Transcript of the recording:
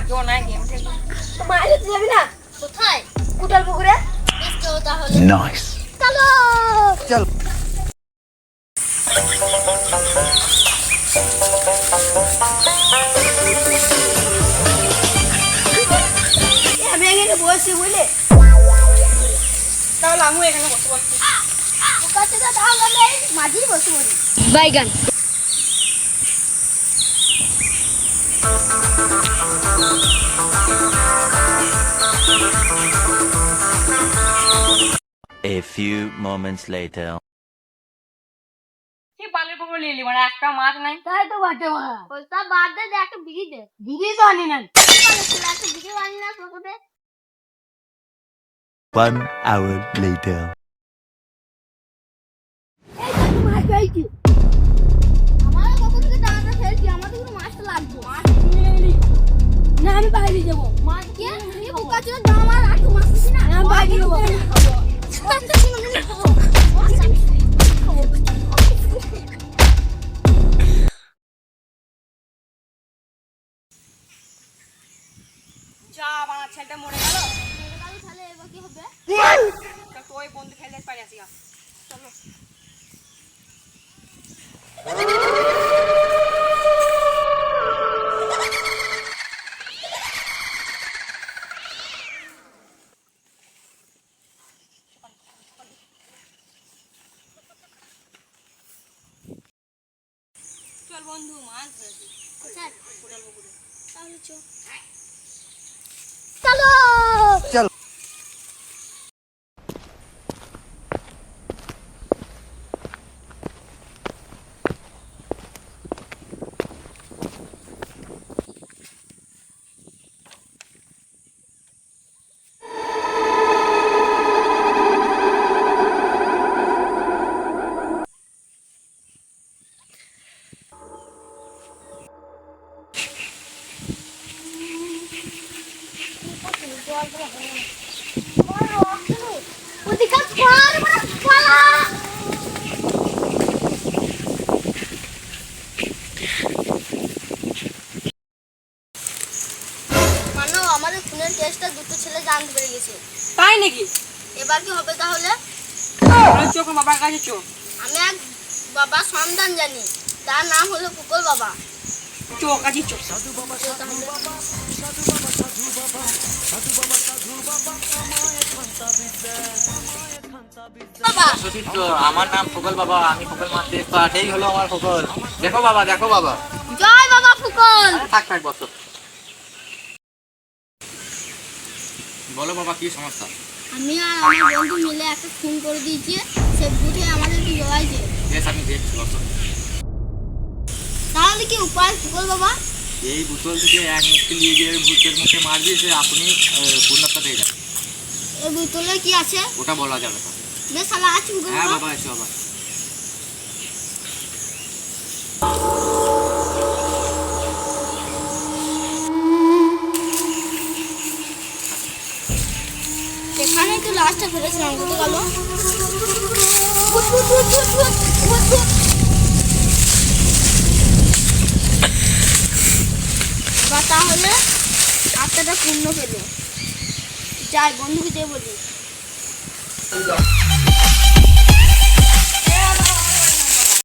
কেউ নাই গেম খেলবো। তো মাছ ধরতে যাবি না? কোথায়? কুটাল পুকুরে। তো তাহলে Nice. চলো। চল। আমি এখানে বসে বলে তাহলে আমিও এখানে বসে বসছি। ওকাতে তো তাহলে আমি মাঝেই বসে পড়ি। বাইগান। A few moments later. কি বালের পুকুর নিলি মানে একটা মাছ নাই। তাই তো বাটে মা। ওটা বাদ দে, দে একটা বিড়ি দে। দিদি তো আনি না। একটা বিড়ি বানি না পুকুরে। 1 hour later. এই তো মাছ পাইছি। আমার কখন থেকে দাঁড়াতে ফেলছি, আমাদের কোনো মাছটা লাগবে। মাছ কিনে নিলি। না আমি বাইরে যাবো। মাছ কি? এই বোকা ছিল দাম আর আটু মাছ দিছি না। আমি বাইরে যাবো। যা আমার ছেলেটা মরে গেল। তাহলে এবার কি হবে? তা তো ওই বন্ধু খেলে পারি আসি গা। চলো। চল বন্ধু মাছ ধরেছি। কোথায়? কুটাল পুকুরে। তাহলে চল। চলো। চল। ওদিকে পার মাছ পালা। মানো আমাদের খুনের কেসটা দুটো ছেলে জানতে পেরে গেছে। তাই নাকি? এবার কি হবে তাহলে? চোখ বাবার কাছে চোখ। আমি এক বাবা সন্তান জানি, তার নাম হলো কুকল বাবা। চোখ কাছে চোখ। বাবা সতীর্থ, আমার নাম ফকল বাবা, আমি ফকল মারতে পাঠেই হলো আমার ফকল। দেখো বাবা, দেখো বাবা। জয় বাবা ফুকল। থাক থাক বসো। বলো বাবা, কি সমস্যা? আমি আর আমার বন্ধু মিলে একটা খুন করে দিয়েছি, সে বুঝে আমাদেরকে জড়াইছে। বেশ, আমি দেখছি, বসো। তাহলে কি উপায় ফুকল বাবা? এই বোতল থেকে এক মুখে নিয়ে গিয়ে ভূতের মুখে মারবি, সে আপনি পূর্ণতা পেয়ে যাবেন। এই বোতলে কি আছে? ওটা বলা যাবে না। বেশ শালা আছে ফুকল হ্যাঁ বাবা। বাবা, এসো বাবা। এখানে একটু লাশটা ফেলেছিলাম, কত গেল? বা তাহলে আত্মাটা পূর্ণ পেল। যাই বন্ধুকে দিয়ে বলি।